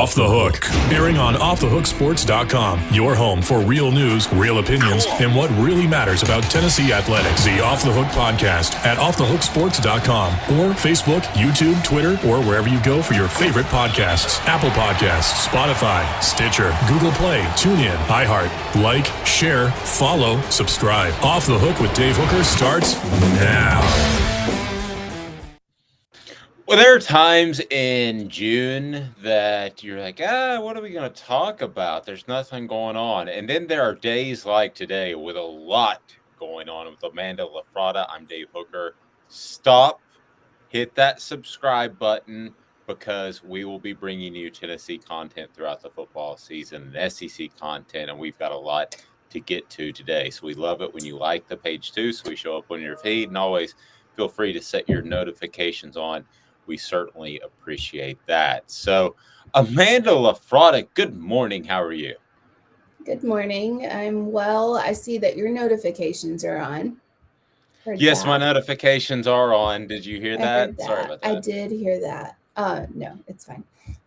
Off the Hook, airing on offthehooksports.com. Your home for real news, real opinions, and what really matters about Tennessee athletics. The Off the Hook podcast at offthehooksports.com or Facebook, YouTube, Twitter, or wherever you go for your favorite podcasts. Apple Podcasts, Spotify, Stitcher, Google Play, TuneIn, iHeart. Like, share, follow, subscribe. Off the Hook with Dave Hooker starts now. Well, there are times in June that you're like, what are we going to talk about? There's nothing going on. And then there are days like today with a lot going on with Amanda LaFratta. I'm Dave Hooker. Stop, hit that subscribe button, because we will be bringing you Tennessee content throughout the football season and SEC content, and we've got a lot to get to today. So we love it when you like the page too, so we show up on your feed, and always feel free to set your notifications on. We certainly appreciate that. So, Amanda LaFratta, good morning. How are you? Good morning. I'm well. I see that your notifications are on. Yes, my notifications are on. Did you hear that? Sorry about that. I did hear that. No, it's fine.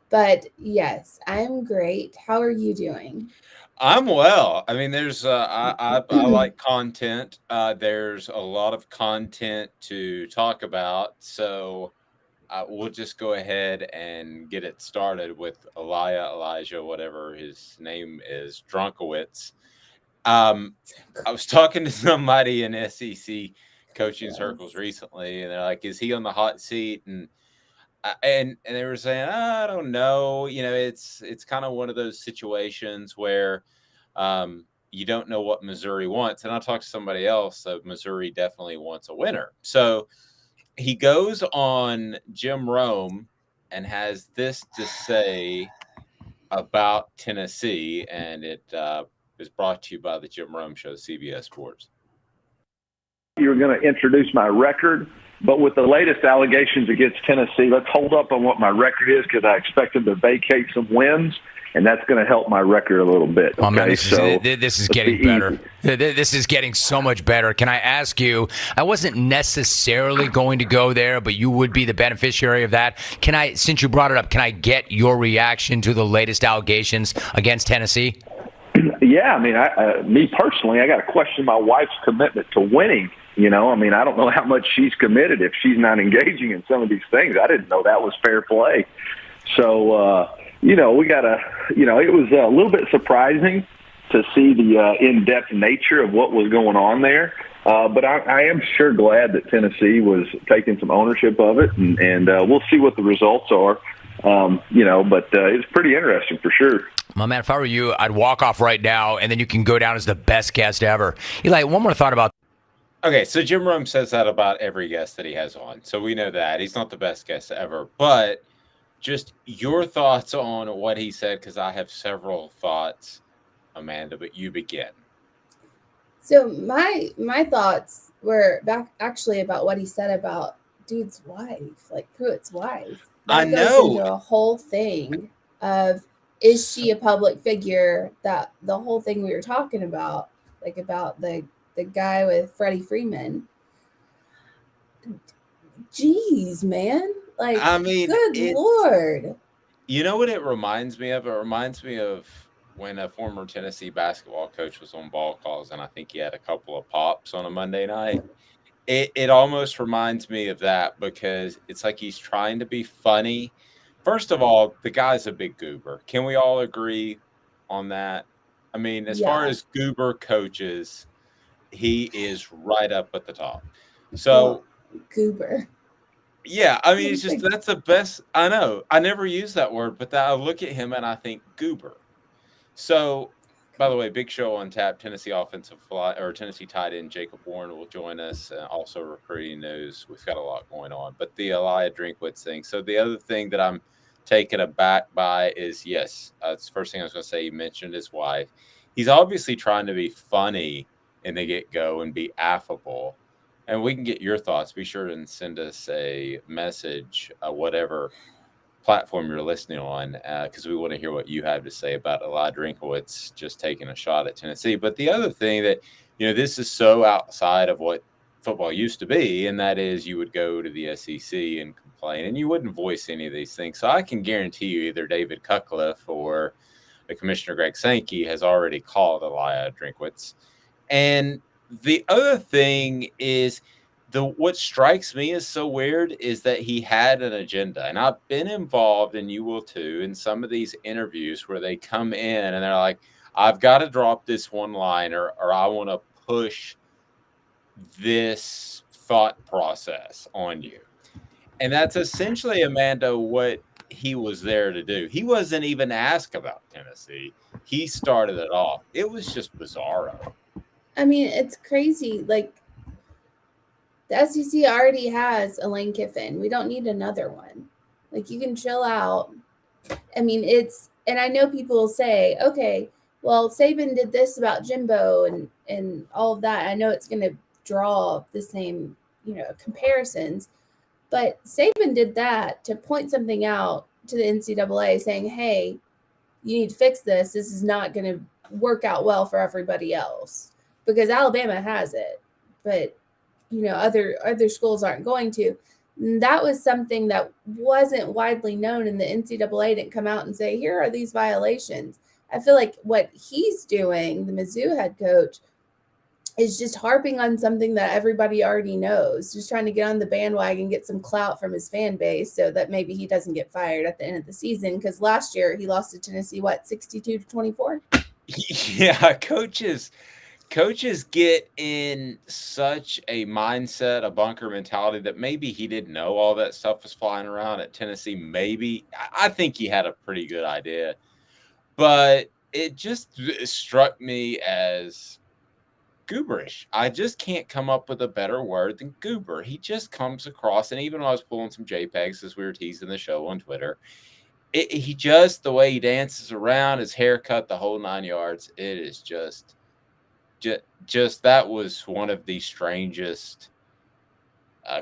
But yes, I'm great. How are you doing? I'm well. I mean, there's I like content. There's a lot of content to talk about. So we'll just go ahead and get it started with Elijah, whatever his name is, Drinkwitz. I was talking to somebody in SEC coaching circles recently, and they're like, "Is he on the hot seat?" And they were saying, "I don't know. You know, it's kind of one of those situations where you don't know what Missouri wants." And I talked to somebody else, so Missouri definitely wants a winner. So he goes on Jim Rome and has this to say about Tennessee, and it is brought to you by the Jim Rome Show, CBS Sports. You were going to introduce my record, but with the latest allegations against Tennessee, let's hold up on what my record is, because I expect them to vacate some wins, and that's going to help my record a little bit. Okay? Oh, man, this is getting better. This is getting so much better. Can I ask you, I wasn't necessarily going to go there, but you would be the beneficiary of that. Since you brought it up, can I get your reaction to the latest allegations against Tennessee? Yeah, I mean, me personally, I got to question my wife's commitment to winning. You know, I mean, I don't know how much she's committed if she's not engaging in some of these things. I didn't know that was fair play. So, we got to, it was a little bit surprising to see the in-depth nature of what was going on there. But I am sure glad that Tennessee was taking some ownership of it, and we'll see what the results are. But it's pretty interesting for sure. My man, if I were you, I'd walk off right now, and then you can go down as the best guest ever. Eli, one more thought about. Okay, so Jim Rome says that about every guest that he has on. So we know that. He's not the best guest ever. But just your thoughts on what he said, because I have several thoughts, Amanda, but you begin. So my thoughts were back actually about what he said about dude's wife, like Pruitt's wife. That I know. Goes into a whole thing of, is she a public figure? That the whole thing we were talking about, like about the guy with Freddie Freeman. Jeez, man. Like, I mean, good Lord. You know what it reminds me of? It reminds me of when a former Tennessee basketball coach was on ball calls, and I think he had a couple of pops on a Monday night. It almost reminds me of that, because it's like he's trying to be funny. First of all, the guy's a big goober. Can we all agree on that? I mean, as far as goober coaches, he is right up at the top. So goober. Yeah, I mean, it's just, that's the best. I know. I never use that word, but I look at him and I think goober. So, by the way, big show on tap. Tennessee Tennessee tight end Jacob Warren will join us. Also recruiting news. We've got a lot going on. But the Eliah Drinkwitz thing. So the other thing that I'm taken aback by is, yes, it's the first thing I was going to say. He mentioned his wife. He's obviously trying to be funny in the get-go and be affable. And we can get your thoughts. Be sure and send us a message, whatever platform you're listening on, because we want to hear what you have to say about Eliah Drinkwitz just taking a shot at Tennessee. But the other thing that, this is so outside of what football used to be, and that is you would go to the SEC and complain, and you wouldn't voice any of these things. So I can guarantee you either David Cutcliffe or the Commissioner Greg Sankey has already called Eliah Drinkwitz. And the other thing is what strikes me as so weird is that he had an agenda. And I've been involved, and you will too, in some of these interviews where they come in and they're like, I've got to drop this one liner, or I want to push this thought process on you. And that's essentially, Amanda, what he was there to do. He wasn't even asked about Tennessee. He started it off. It was just bizarro. I mean, it's crazy. Like, the SEC already has a Lane Kiffin. We don't need another one. Like, you can chill out. I mean, and I know people will say, okay, well, Saban did this about Jimbo and all of that. I know it's going to draw the same, comparisons. But Saban did that to point something out to the NCAA saying, hey, you need to fix this. This is not going to work out well for everybody else, because Alabama has it. But, other schools aren't going to. And that was something that wasn't widely known, and the NCAA didn't come out and say, here are these violations. I feel like what he's doing, the Mizzou head coach, is just harping on something that everybody already knows, just trying to get on the bandwagon, get some clout from his fan base so that maybe he doesn't get fired at the end of the season. Because last year he lost to Tennessee, 62-24? Yeah, coaches get in such a mindset, a bunker mentality, that maybe he didn't know all that stuff was flying around at Tennessee. Maybe. I think he had a pretty good idea. But it just struck me as gooberish. I just can't come up with a better word than goober. He just comes across, and even when I was pulling some JPEGs as we were teasing the show on Twitter, he just, the way he dances around, his haircut, the whole 9 yards, it is just that was one of the strangest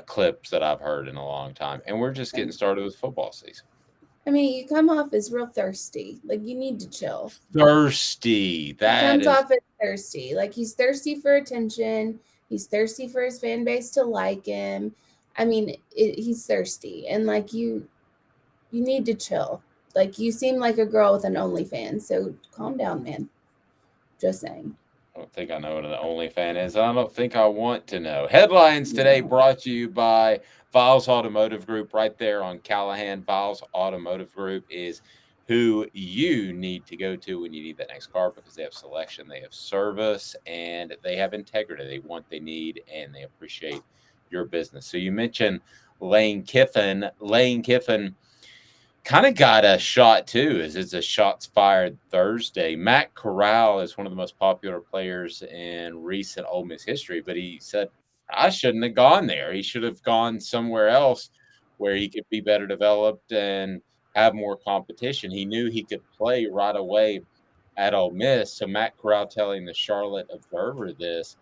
clips that I've heard in a long time. And we're just getting started with football season. I mean, you come off as real thirsty. Like, you need to chill. Thirsty. He comes off as thirsty. Like, he's thirsty for attention. He's thirsty for his fan base to like him. I mean, he's thirsty. And, like, you need to chill. Like, you seem like a girl with an OnlyFans. So calm down, man. Just saying. I don't think I know what an OnlyFans is. I don't think I want to know. Headlines today brought to you by Vols Automotive Group, right there on Callahan. Vols Automotive Group is who you need to go to when you need that next car, because they have selection, they have service, and they have integrity. They want, they need, and they appreciate your business. So you mentioned Lane Kiffin. Lane Kiffin kind of got a shot too, as it's a shots fired Thursday. Matt Corral is one of the most popular players in recent Ole Miss history, but he said, I shouldn't have gone there. He should have gone somewhere else where he could be better developed and have more competition. He knew he could play right away at Ole Miss. So Matt Corral telling the Charlotte Observer this.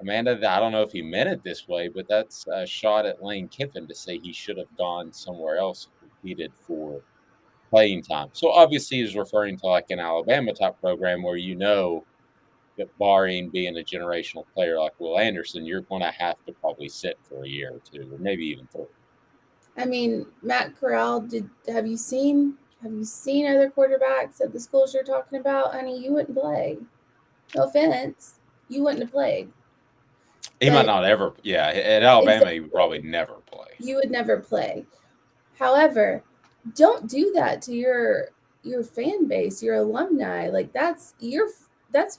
Amanda, I don't know if he meant it this way, but that's a shot at Lane Kiffin to say he should have gone somewhere else and competed for playing time. So obviously he's referring to like an Alabama type program where that barring being a generational player like Will Anderson, you're going to have to probably sit for a year or two, or maybe even 3. I mean, Matt Corral, have you seen other quarterbacks at the schools you're talking about? Honey, you wouldn't play. No offense. You wouldn't have played. He might not ever. Yeah, at Alabama, he would probably never play. You would never play. However, don't do that to your fan base, your alumni. Like, that's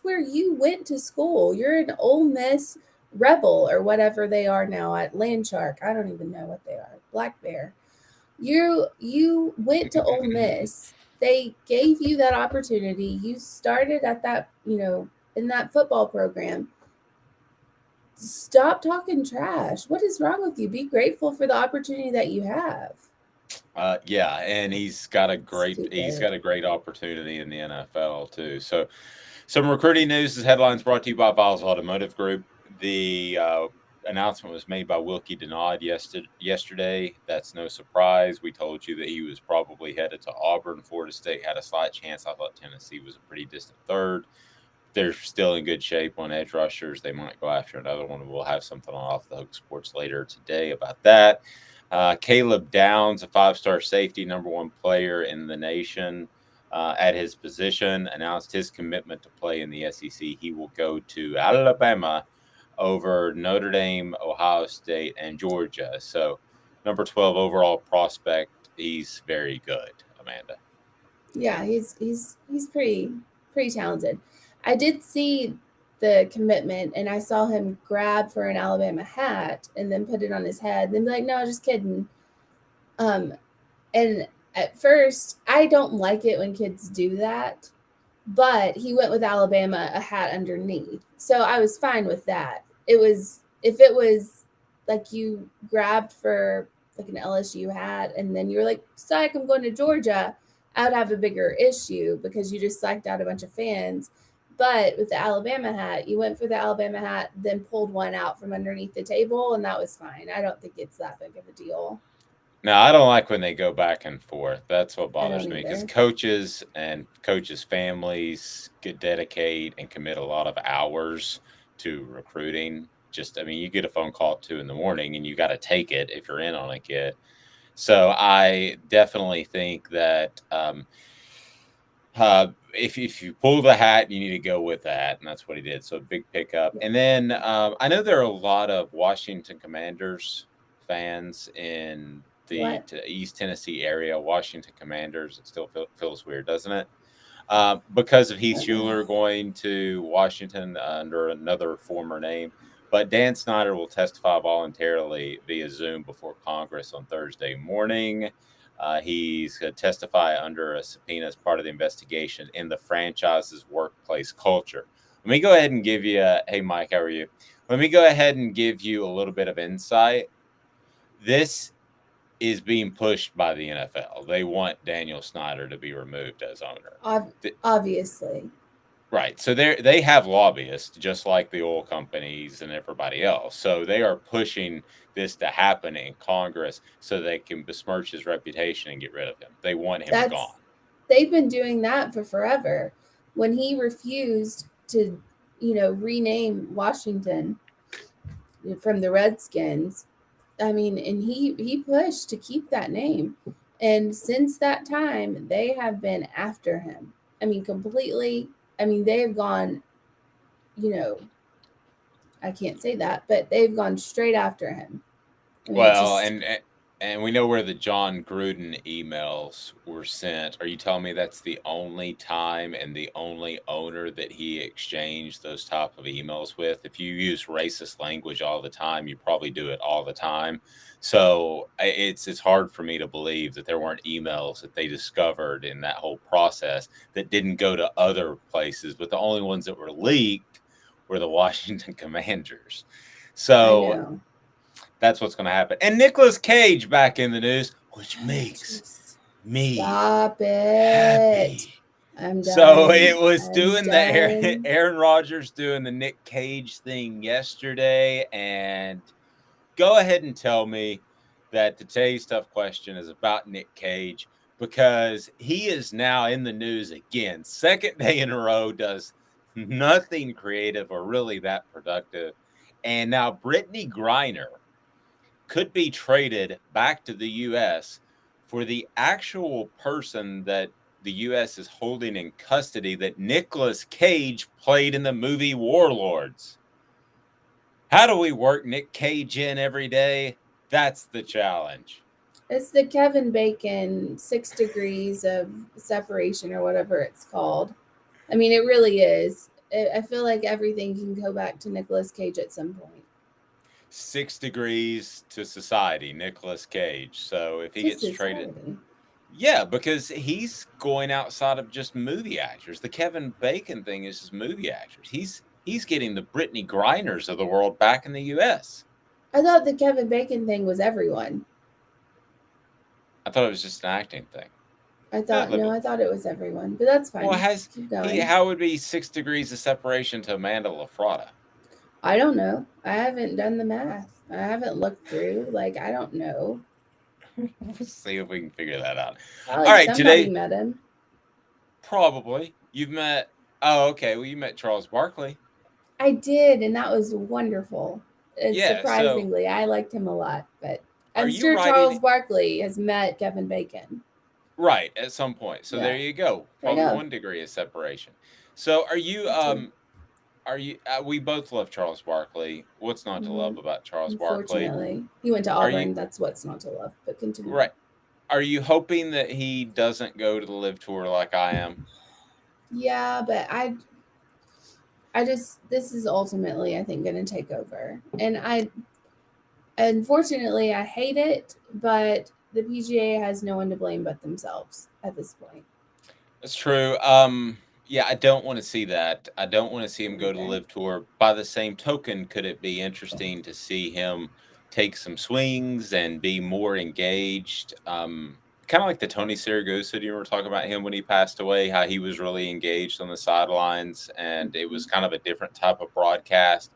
where you went to school. You're an Ole Miss Rebel or whatever they are now at Landshark. I don't even know what they are. Black Bear. You went to Ole Miss. They gave you that opportunity. You started at that, in that football program. Stop talking trash. What is wrong with you? Be grateful for the opportunity that you have. Yeah, and he's got a great opportunity in the NFL too. So, some recruiting news. This headlines brought to you by Vols Automotive Group. The announcement was made by Wilkie Denaud yesterday. That's no surprise. We told you that he was probably headed to Auburn. Florida State had a slight chance. I thought Tennessee was a pretty distant third. they're still in good shape on edge rushers. They might go after another one. We'll have something on Off the Hook Sports later today about that. Caleb Downs, a 5-star safety, number 1 player in the nation at his position, announced his commitment to play in the SEC. He will go to Alabama over Notre Dame, Ohio State, and Georgia. So number 12 overall prospect. He's very good, Amanda. Yeah, he's pretty talented. I did see the commitment, and I saw him grab for an Alabama hat and then put it on his head. Then be like, "No, just kidding." And at first, I don't like it when kids do that, but he went with Alabama a hat underneath, so I was fine with that. If it was like you grabbed for like an LSU hat and then you were like, "Psych, I'm going to Georgia," I would have a bigger issue because you just psyched out a bunch of fans. But with the Alabama hat, you went for the Alabama hat, then pulled one out from underneath the table, and that was fine. I don't think it's that big of a deal. No, I don't like when they go back and forth. That's what I bothers don't me, because either. coaches and coaches' families dedicate and commit a lot of hours to recruiting. You get a phone call at 2 in the morning and you got to take it if you're in on a kid. So I definitely think that if you pull the hat, you need to go with that, and that's what he did. So big pickup. And then I know there are a lot of Washington Commanders fans in the East Tennessee area. Washington Commanders. It still feels weird, doesn't it? Because of Heath Shuler going to Washington under another former name. But Dan Snyder will testify voluntarily via Zoom before Congress on Thursday morning. He's going to testify under a subpoena as part of the investigation in the franchise's workplace culture. Let me go ahead and give you hey, Mike, how are you? Let me go ahead and give you a little bit of insight. This is being pushed by the NFL. They want Daniel Snyder to be removed as owner. Obviously. Right. So they have lobbyists just like the oil companies and everybody else. So they are pushing this to happen in Congress so they can besmirch his reputation and get rid of him. They want him gone. They've been doing that for forever. When he refused to, rename Washington from the Redskins, and he pushed to keep that name. And since that time, they have been after him. Completely. They have gone, I can't say that, but they've gone straight after him. And we know where the John Gruden emails were sent. Are you telling me that's the only time and the only owner that he exchanged those type of emails with? If you use racist language all the time, you probably do it all the time. So it's hard for me to believe that there weren't emails that they discovered in that whole process that didn't go to other places, but the only ones that were leaked were the Washington Commanders. So that's what's going to happen. And Nicolas Cage back in the news, which makes me stop happy. It. I'm done. So it was Aaron Rodgers doing the Nick Cage thing yesterday. And go ahead and tell me that today's tough question is about Nick Cage, because he is now in the news again. Second day in a row, does nothing creative or really that productive. And now Brittany Griner could be traded back to the U.S. for the actual person that the U.S. is holding in custody that Nicolas Cage played in the movie Warlords. How do we work Nick Cage in every day? That's the challenge. It's the Kevin Bacon 6 degrees of separation or whatever it's called. It really is. I feel like everything can go back to Nicolas Cage at some point. 6 degrees to society, Nicolas Cage. So if he gets traded, because he's going outside of just movie actors. The Kevin Bacon thing is just movie actors. He's getting the Brittany Griners of the world back in the U.S. I thought the Kevin Bacon thing was everyone. I thought it was just an acting thing. I thought it was everyone, but that's fine. Well, how would be 6 degrees of separation to Amanda LaFratta? I don't know. I haven't done the math. I haven't looked through. I don't know. We'll see if we can figure that out. All right, today met him. Probably. You've met Oh, okay. Well, you met Charles Barkley. I did, and that was wonderful. Yeah, Surprisingly, I liked him a lot, but Are I'm you sure writing- Charles Barkley has met Kevin Bacon. Right, at some point. So there Yeah. you go. There you Probably go. 1 degree of separation. So are you we both love Charles Barkley. What's not to love about Charles Barkley? Unfortunately, he went to Are Auburn. you That's what's not to love. But continue. right? Are you hoping that he doesn't go to the Live Tour like I am? Yeah, but this is ultimately, I think, going to take over. And unfortunately, I hate it, but the PGA has no one to blame but themselves at this point. That's true. Yeah, I don't want to see that. I don't want to see him go to the Live Tour. By the same token, could it be interesting to see him take some swings and be more engaged? Kind of like the Tony Saragusa, you were talking about him when he passed away, how he was really engaged on the sidelines, and it was kind of a different type of broadcast.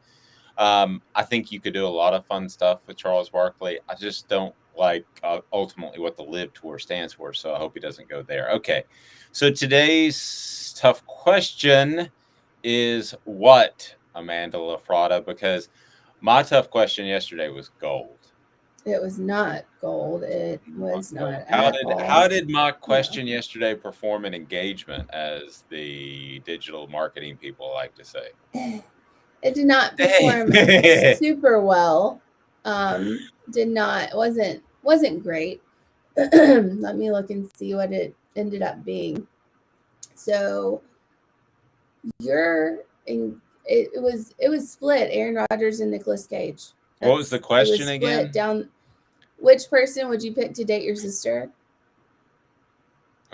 I think you could do a lot of fun stuff with Charles Barkley. I just don't like ultimately what the Live Tour stands for, so I hope he doesn't go there. Okay, so today's tough question is what, Amanda LaFratta? Because my tough question yesterday was gold. It was not gold. It was not. How did my question yesterday perform in engagement, as the digital marketing people like to say? It did not perform super well. Wasn't great. Let me look and see what it ended up being. So it was split. Aaron Rodgers and Nicolas Cage. What was the question again? Down. Which person would you pick to date your sister?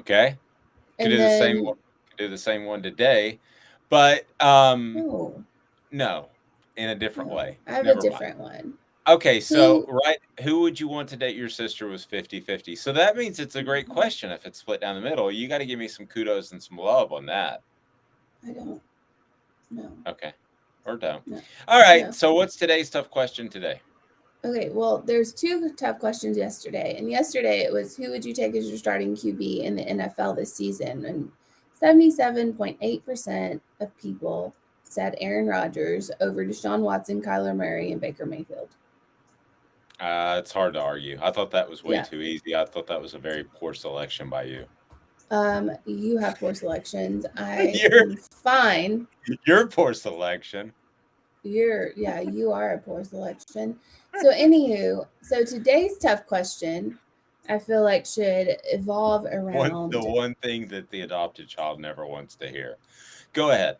Okay, could do the same one today, but no, in a different way. I have a different one. Okay, so who would you want to date your sister was 50-50. So that means it's a great question if it's split down the middle. You got to give me some kudos and some love on that. I don't. No. Okay, or don't. No. All right, No. So what's today's tough question today? Okay, well, there's 2 tough questions yesterday. And yesterday it was, who would you take as your starting QB in the NFL this season? And 77.8% of people said Aaron Rodgers over Deshaun Watson, Kyler Murray, and Baker Mayfield. It's hard to argue. I thought that was way too easy. I thought that was a very poor selection by you. You have poor selections. I'm fine. Your poor selection. You are a poor selection. So anywho, today's tough question, I feel like should evolve around the one thing that the adopted child never wants to hear. Go ahead.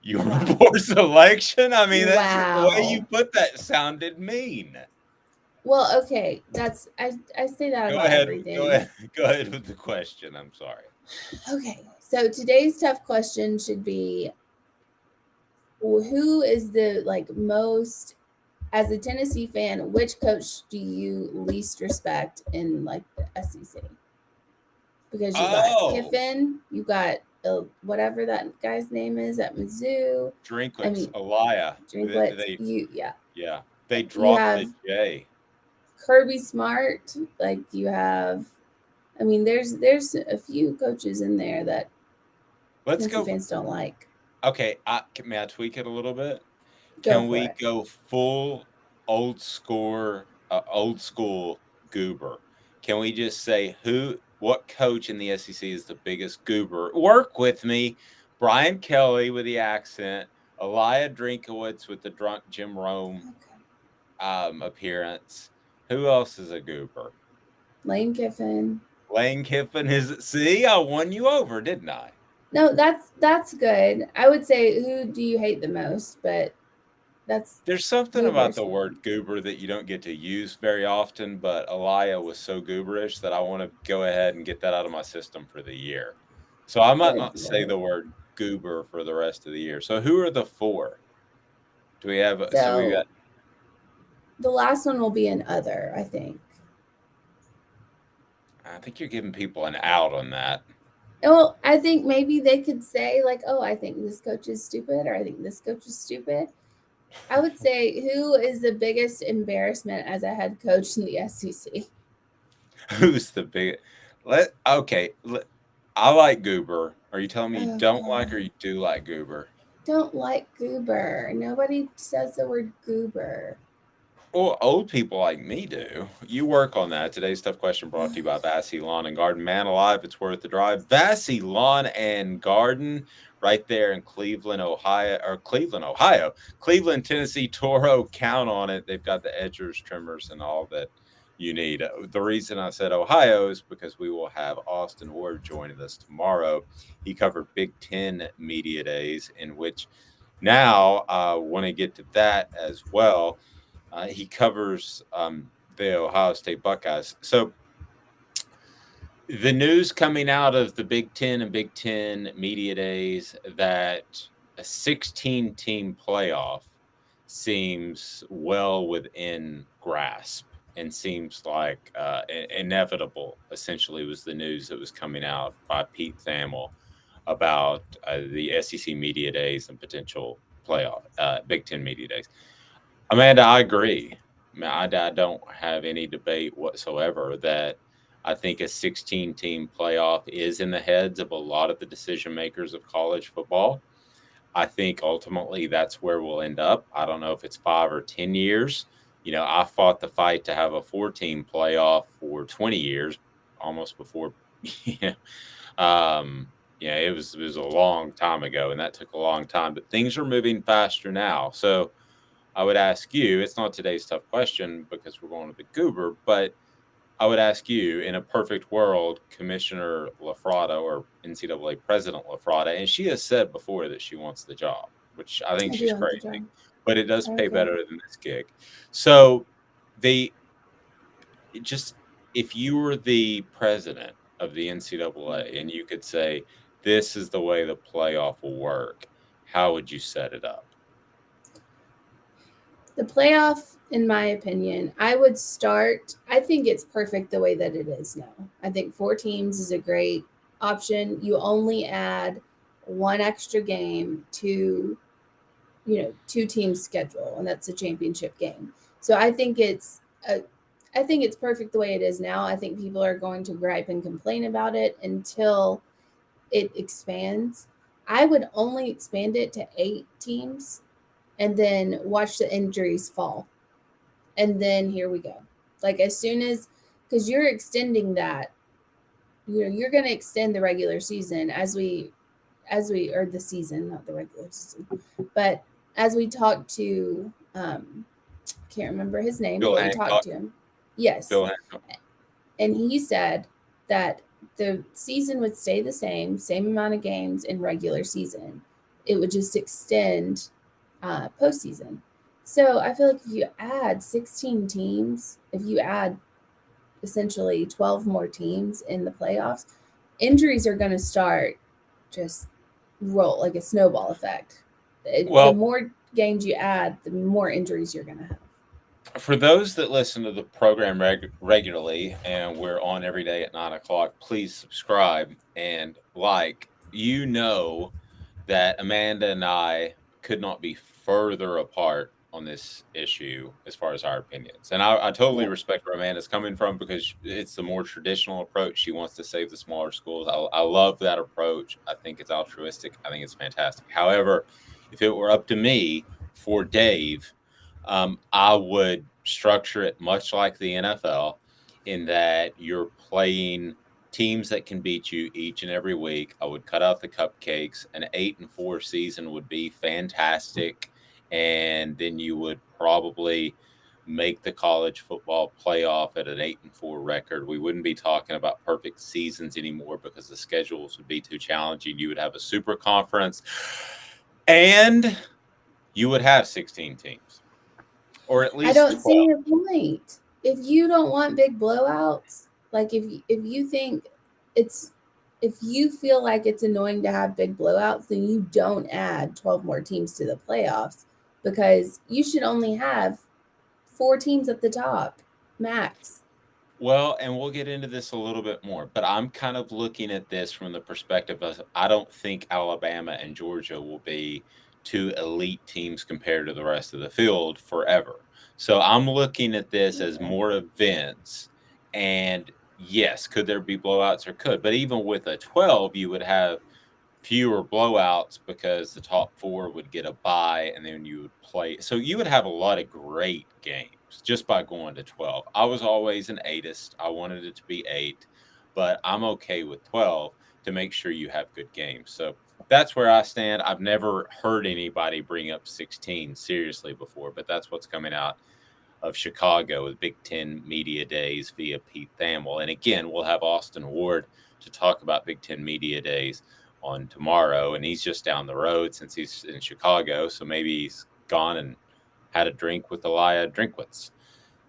Your poor selection? I mean, the way you put that sounded mean. Well, okay, I say that about everything. Go ahead with the question. I'm sorry. Okay, so today's tough question should be, who is the most, as a Tennessee fan, which coach do you least respect in the SEC? Because you got Kiffin, you got whatever that guy's name is at Mizzou. Drinkwitz, Eliah. Drinkwitz. Yeah. They dropped the J. Kirby Smart. You have. I mean, there's a few coaches in there that Tennessee fans don't like. Okay, may I tweak it a little bit? Can we go full old school goober? Can we just say what coach in the SEC is the biggest goober? Work with me. Brian Kelly with the accent, Eliah Drinkwitz with the drunk Jim Rome appearance. Who else is a goober? Lane Kiffin. Lane Kiffin is. See, I won you over, didn't I? No, that's good. I would say, who do you hate the most? But there's something about the word goober that you don't get to use very often. But Eliah was so gooberish that I want to go ahead and get that out of my system for the year. So I might not say the word goober for the rest of the year. So who are the 4? Do we have? So we got. The last one will be an other, I think. I think you're giving people an out on that. Well, I think maybe they could say I think this coach is stupid, or I think this coach is stupid. I would say, who is the biggest embarrassment as a head coach in the SEC? Who's the biggest? I like Goober. Are you telling me you don't like or you do like Goober? Don't like goober. Nobody says the word goober. Well, old people like me do. You work on that. Today's tough question brought to you by Vassy Lawn and Garden. Man alive, it's worth the drive. Vassy Lawn and Garden, right there in Cleveland, Ohio. Cleveland, Tennessee, Toro. Count on it. They've got the edgers, trimmers, and all that you need. The reason I said Ohio is because we will have Austin Ward joining us tomorrow. He covered Big Ten Media Days, in which now I want to get to that as well. He covers the Ohio State Buckeyes. So the news coming out of the Big Ten and Big Ten Media Days that a 16-team playoff seems well within grasp and seems like inevitable, essentially, was the news that was coming out by Pete Thamel about the SEC Media Days and potential playoff Big Ten Media Days. Amanda, I agree. I don't have any debate whatsoever that I think a 16-team playoff is in the heads of a lot of the decision makers of college football. I think ultimately that's where we'll end up. I don't know if it's 5 or 10 years. I fought the fight to have a 4-team playoff for 20 years, almost before. It was a long time ago, and that took a long time. But things are moving faster now, so I would ask you, it's not today's tough question because we're going to the Goober, but I would ask you, in a perfect world, Commissioner LaFratta or NCAA President LaFratta, and she has said before that she wants the job, which I think she's crazy, but it does pay better than this gig. So if you were the president of the NCAA and you could say, this is the way the playoff will work, how would you set it up? The playoff, in my opinion, I think it's perfect the way that it is now. I think 4 teams is a great option. You only add 1 extra game to, 2 teams' schedule, and that's a championship game. So I think it's perfect the way it is now. I think people are going to gripe and complain about it until it expands. I would only expand it to 8 teams and then watch the injuries fall. And then here we go. Like as soon as, because you're extending that, you're going to extend the regular season or the season, not the regular season. But as we talked to, can't remember his name, but we talked to him. Yes. Bill Hancock. And he said that the season would stay the same amount of games in regular season. It would just extend postseason. So I feel like if you add 16 teams, if you add essentially 12 more teams in the playoffs, injuries are going to start just roll like a snowball effect. The more games you add, the more injuries you're going to have. For those that listen to the program regularly, and we're on every day at 9:00, please subscribe and like. That Amanda and I could not be further apart on this issue as far as our opinions. And I totally respect where Amanda's coming from because it's the more traditional approach. She wants to save the smaller schools. I love that approach. I think it's altruistic. I think it's fantastic. However, if it were up to me for Dave, I would structure it much like the NFL in that you're playing teams that can beat you each and every week. I would cut out the cupcakes. An 8-4 season would be fantastic. And then you would probably make the college football playoff at an 8-4 record. We wouldn't be talking about perfect seasons anymore because the schedules would be too challenging. You would have a super conference and you would have 16 teams. Or at least I don't 12. see your point. If you don't want big blowouts, like if you think if you feel like it's annoying to have big blowouts, then you don't add 12 more teams to the playoffs because you should only have 4 teams at the top max. Well, and we'll get into this a little bit more, but I'm kind of looking at this from the perspective of I don't think Alabama and Georgia will be 2 elite teams compared to the rest of the field forever. So I'm looking at this as more events. And yes, could there be blowouts? Or could. But even with a 12, you would have fewer blowouts because the top 4 would get a bye, and then you would play. So you would have a lot of great games just by going to 12. I was always an 8ist. I wanted it to be 8, but I'm okay with 12 to make sure you have good games. So that's where I stand. I've never heard anybody bring up 16 seriously before, but that's what's coming out of Chicago with Big Ten Media Days via Pete Thamel. And again, we'll have Austin Ward to talk about Big Ten Media Days on tomorrow. And he's just down the road since he's in Chicago. So maybe he's gone and had a drink with Eliah Drinkwitz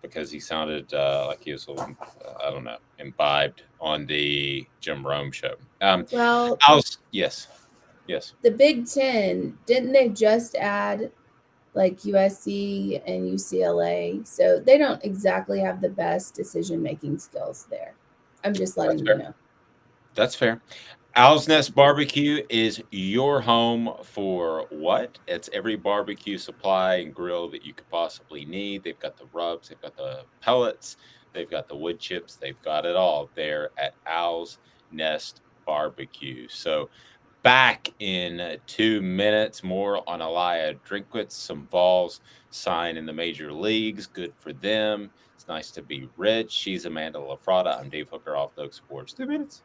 because he sounded like he was a little, I don't know, imbibed on the Jim Rome show. Yes. The Big Ten, didn't they just add like USC and UCLA? So they don't exactly have the best decision-making skills there. I'm just letting you know. That's fair. Owl's Nest Barbecue is your home for what? It's every barbecue supply and grill that you could possibly need. They've got the rubs, they've got the pellets, they've got the wood chips, they've got it all there at Owl's Nest Barbecue. So back in 2 minutes, more on Eliah Drinkwitz. Some Vols sign in the major leagues. Good for them. It's nice to be rich. She's Amanda LaFratta. I'm Dave Hooker, Off the Hook Sports. 2 minutes.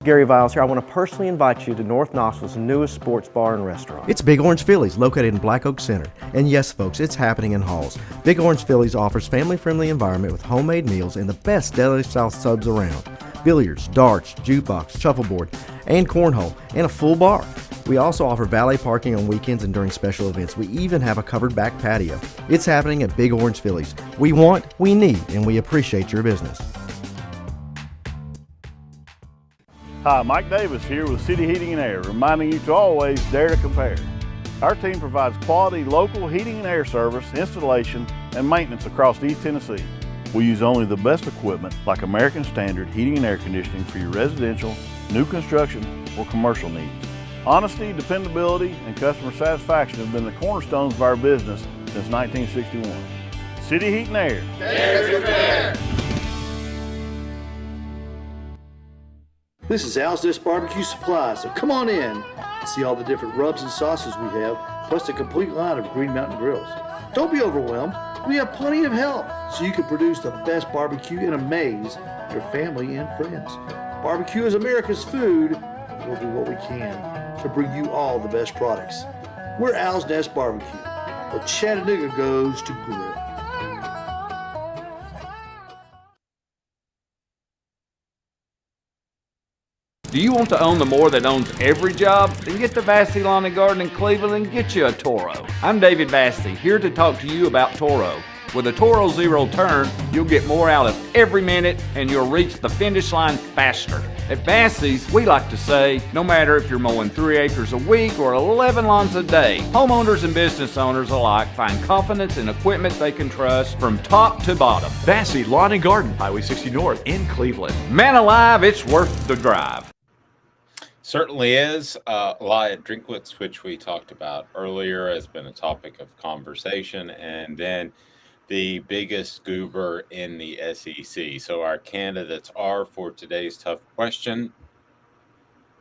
Gary Viles here. I want to personally invite you to North Knoxville's newest sports bar and restaurant. It's Big Orange Phillies, located in Black Oak Center. And yes, folks, it's happening in Halls. Big Orange Phillies offers family-friendly environment with homemade meals and the best deli-style subs around. Billiards, darts, jukebox, shuffleboard, and cornhole, and a full bar. We also offer valet parking on weekends and during special events. We even have a covered back patio. It's happening at Big Orange Phillies. We want, we need, and we appreciate your business. Hi, Mike Davis here with City Heating and Air, reminding you to always dare to compare. Our team provides quality local heating and air service, installation, and maintenance across East Tennessee. We use only the best equipment like American Standard heating and air conditioning for your residential, new construction, or commercial needs. Honesty, dependability, and customer satisfaction have been the cornerstones of our business since 1961. City Heat and Air. Dare to compare. This is Owl's Nest Barbecue Supply, so come on in and see all the different rubs and sauces we have, plus a complete line of Green Mountain grills. Don't be overwhelmed. We have plenty of help so you can produce the best barbecue and amaze your family and friends. Barbecue is America's food. We'll do what we can to bring you all the best products. We're Owl's Nest Barbecue, where Chattanooga goes to grill. Do you want to own the more that owns every job? Then get to Vassey Lawn and Garden in Cleveland and get you a Toro. I'm David Vassey, here to talk to you about Toro. With a Toro Zero Turn, you'll get more out of every minute and you'll reach the finish line faster. At Vassey's, we like to say, no matter if you're mowing 3 acres a week or 11 lawns a day, homeowners and business owners alike find confidence in equipment they can trust from top to bottom. Vassey Lawn and Garden, Highway 60 North in Cleveland. Man alive, it's worth the drive. Certainly is. Eliah Drinkwitz, which we talked about earlier, has been a topic of conversation. And then the biggest goober in the SEC. So our candidates are for today's tough question.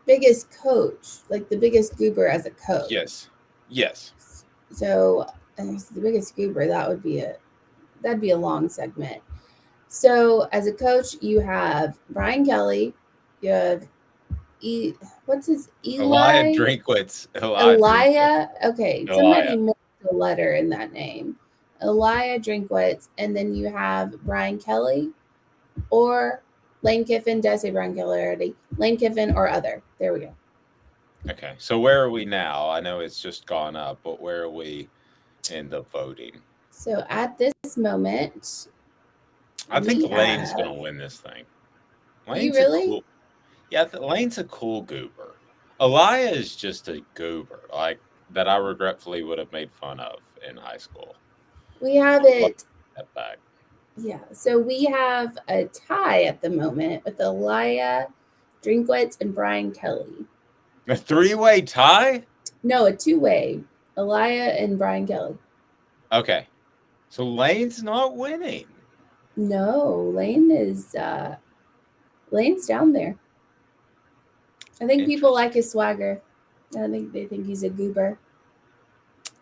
Biggest coach, like the biggest goober as a coach. Yes. So the biggest goober, that'd be a long segment. So as a coach, you have Brian Kelly, you have Eliah Drinkwitz. Eliah. Okay. Somebody missed a letter in that name. Eliah Drinkwitz. And then you have Brian Kelly or Lane Kiffin. Did I say Brian Kelly already? Lane Kiffin or other. There we go. Okay. So where are we now? I know it's just gone up, but where are we in the voting? So at this moment, I think Lane's going to win this thing. You really? Yeah, Lane's a cool goober. Eliah is just a goober, like that I regretfully would have made fun of in high school. We have it. That back. Yeah, so we have a tie at the moment with Eliah Drinkwitz and Brian Kelly. A 3-way tie? No, a 2-way. Eliah and Brian Kelly. Okay, so Lane's not winning. No, Lane's down there. I think people like his swagger. I think they think he's a goober.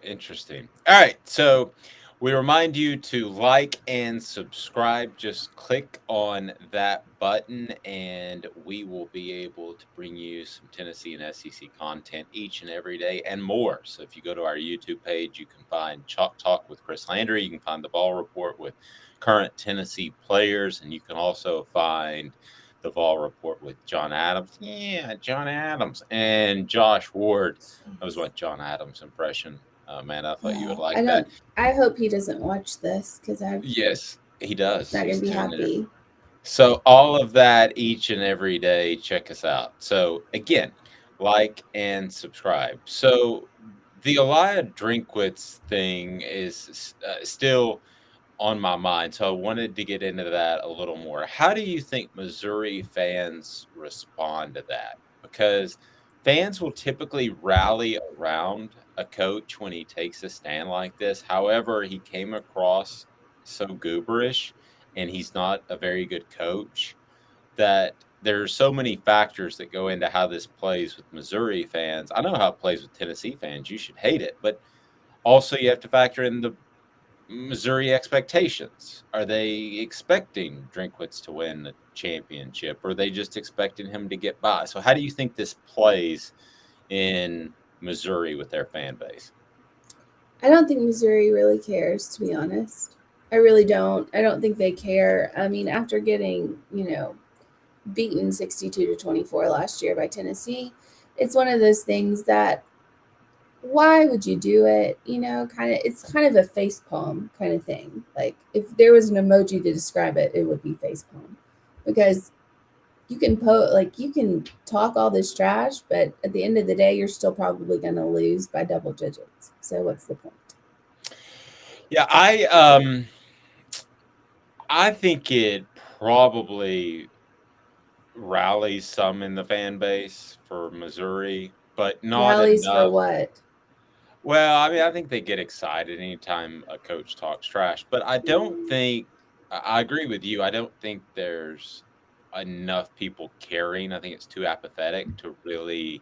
Interesting. All right. So we remind you to like and subscribe. Just click on that button, and we will be able to bring you some Tennessee and SEC content each and every day and more. So if you go to our YouTube page, you can find Chalk Talk with Chris Landry. You can find the Ball Report with current Tennessee players, and you can also find the Vol Report with John Adams. Yeah, John Adams and Josh Ward. That was what John Adams' impression. Man, I thought you would like that. I hope he doesn't watch this because Yes, he does. He's not gonna be happy. So all of that each and every day. Check us out. So again, like and subscribe. So the Eliah Drinkwitz thing is still on my mind. So I wanted to get into that a little more. How do you think Missouri fans respond to that? Because fans will typically rally around a coach when he takes a stand like this. However, he came across so gooberish, and he's not a very good coach, that there's so many factors that go into how this plays with Missouri fans. I know how it plays with Tennessee fans. You should hate it. But also you have to factor in the Missouri expectations. Are they expecting Drinkwitz to win the championship, or are they just expecting him to get by? So how do you think this plays in Missouri with their fan base? I don't think Missouri really cares, to be honest. I really don't. I don't think they care. I mean, after getting, beaten 62-24 last year by Tennessee, it's one of those things that, why would you do it? It's kind of a facepalm kind of thing. Like, if there was an emoji to describe it, it would be facepalm, because you can you can talk all this trash, but at the end of the day, you're still probably going to lose by double digits. So what's the point? Yeah, I think it probably rallies some in the fan base for Missouri, but not rallies enough. For what? Well, I mean, I think they get excited anytime a coach talks trash, but I don't think I agree with you. I don't think there's enough people caring. I think it's too apathetic to really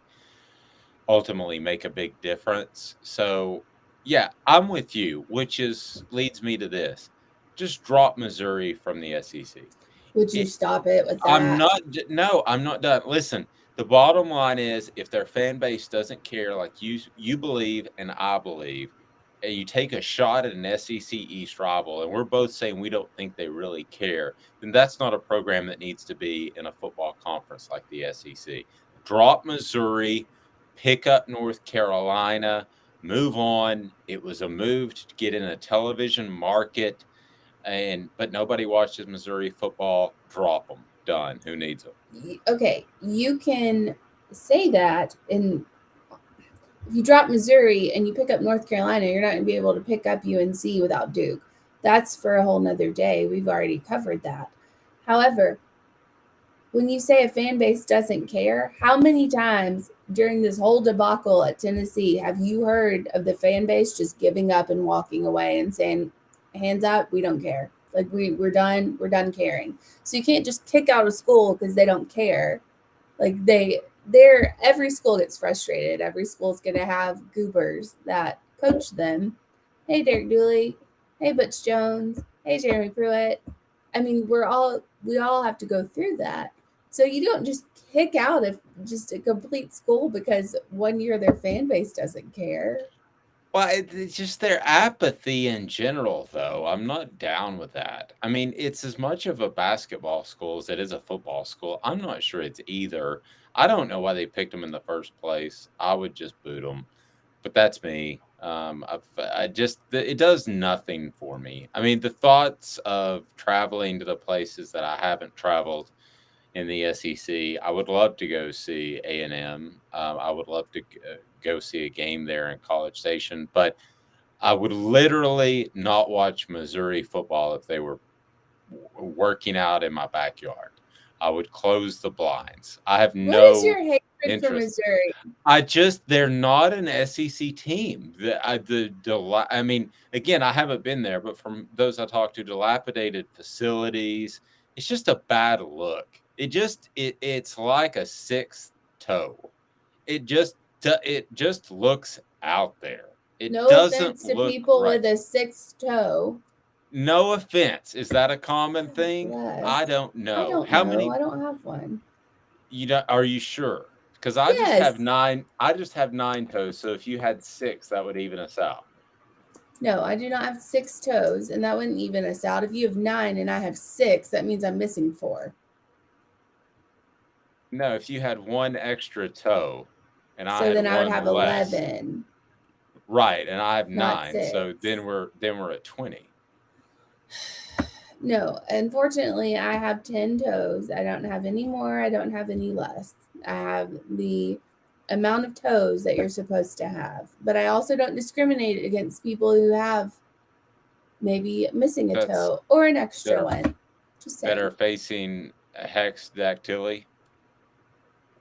ultimately make a big difference. So, yeah, I'm with you, which leads me to this. Just drop Missouri from the SEC. Would you stop it with that? I'm not done. Listen, the bottom line is, if their fan base doesn't care like you believe and I believe, and you take a shot at an SEC East rival, and we're both saying we don't think they really care, then that's not a program that needs to be in a football conference like the SEC. Drop Missouri, pick up North Carolina, move on. It was a move to get in a television market, but nobody watches Missouri football. Drop them. Done. Who needs them? Okay, you can say that, and if you drop Missouri and you pick up North Carolina, you're not going to be able to pick up UNC without Duke. That's for a whole nother day. We've already covered that. However, when you say a fan base doesn't care, how many times during this whole debacle at Tennessee have you heard of the fan base just giving up and walking away and saying, hands up, we don't care. Like, we're done caring. So you can't just kick out a school because they don't care. Like, every school gets frustrated. Every school's going to have goobers that coach them. Hey, Derek Dooley. Hey, Butch Jones. Hey, Jeremy Pruitt. I mean, we all have to go through that. So you don't just kick out just a complete school because 1 year their fan base doesn't care. Well, it's just their apathy in general, though. I'm not down with that. I mean, it's as much of a basketball school as it is a football school. I'm not sure it's either. I don't know why they picked them in the first place. I would just boot them, but that's me. It does nothing for me. I mean, the thoughts of traveling to the places that I haven't traveled in the SEC, I would love to go see A&M. I would love to go see a game there in College Station, but I would literally not watch Missouri football if they were working out in my backyard. I would close the blinds. I have no. What is your hatred for Missouri? They're not an SEC team. I mean, again, I haven't been there, but from those I talked to, dilapidated facilities. It's just a bad look. It's like a sixth toe. It just looks out there. It No doesn't offense to look people right. with a 6th toe. No offense. Is that a common thing? Bless. I don't know. I don't How know. many? I don't have one. You don't? Are you sure? Because I just Yes. have 9. I just have 9 toes. So if you had 6, that would even us out. No, I do not have 6 toes, and that wouldn't even us out. If you have 9 and I have 6, that means I'm missing 4. No, if you had 1 extra toe, and I So had then I would 1 have less, 11. right? And I have Not 9, so 6. then we're at 20. No, unfortunately, I have 10 toes. I don't have any more. I don't have any less. I have the amount of toes that you're supposed to have. But I also don't discriminate against people who have maybe missing a That's toe or an extra better- one. Just saying. That are facing hexdactyly.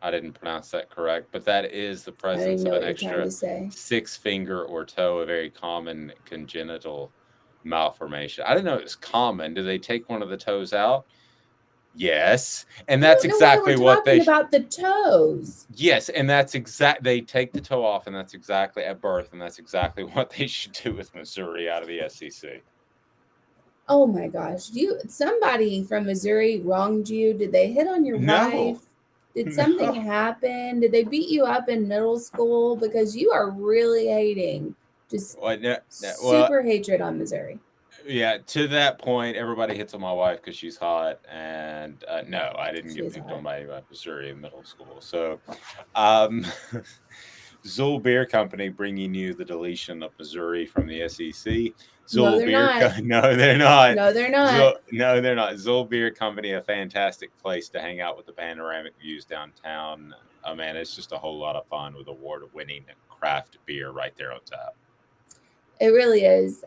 I didn't pronounce that correct, but that is the I don't presence even know of what an you're trying extra to say. 6 finger or toe, a very common congenital malformation. I didn't know it was common. Do they take one of the toes out? Yes, and that's I don't know why exactly we're what talking they. about the toes. Yes, and that's exact. They take the toe off, and that's exactly at birth, and that's exactly what they should do with Missouri out of the SEC. Oh my gosh. Somebody from Missouri wronged you? Did they hit on your No. wife? Did something No. happen? Did they beat you up in middle school? Because you are really hating. Just Well, super hatred on Missouri. yeah, to that point, everybody hits on my wife because she's hot, and no, I didn't get She's picked hot. on by Missouri in middle school. So, Zool Beer Company bringing you the deletion of Missouri from the SEC. No, they're not. No, they're not. No, they're not. No, they're not. Zool Beer Company, a fantastic place to hang out with the panoramic views downtown. Oh man, it's just a whole lot of fun with award-winning craft beer right there on tap. It really is.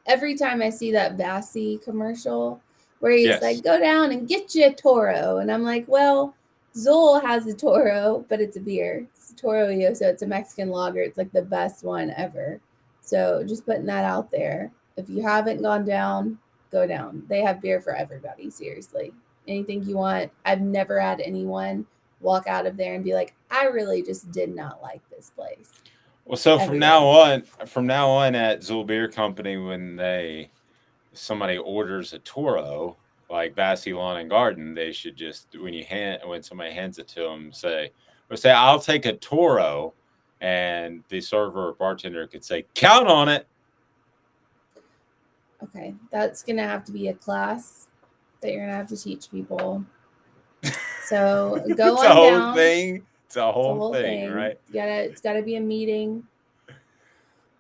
Every time I see that Vassy commercial where he's Yes. like, go down and get you a Toro. And I'm like, well, Zool has a Toro, but it's a beer. It's Toro so it's a Mexican lager. It's like the best one ever. So just putting that out there. If you haven't gone down, go down. They have beer for everybody, seriously. Anything you want. I've never had anyone walk out of there and be like, I really just did not like this place. Well, so Everybody. from now on at Zool Beer Company, when somebody orders a Toro like Vassy Lawn and Garden, they should just when somebody hands it to them, say I'll take a Toro, and the server or bartender could say count on it. Okay, that's gonna have to be a class that you're gonna have to teach people. So go It's on a whole down. thing. It's a It's a whole thing, right? It's gotta be a meeting.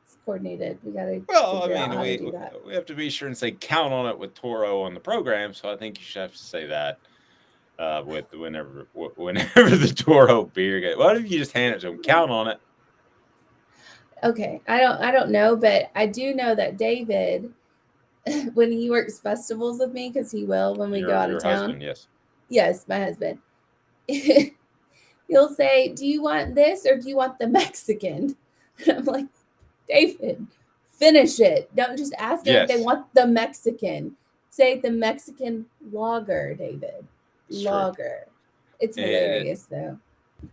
It's coordinated. We gotta Well, figure I out how to mean, do that. we have to be sure and say count on it with Toro on the program. So I think you should have to say that with whenever the Toro beer gets. What if you just hand it to them? Count on it. Okay, I don't know, but I do know that David, when he works festivals with me, because he will when we go out Your of town. husband, yes. Yes, my husband. He'll say, do you want this or do you want the Mexican? And I'm like, David, finish it. Don't just ask them if they Yes. want the Mexican. Say the Mexican lager, David. It's true. Lager. It's And hilarious, though.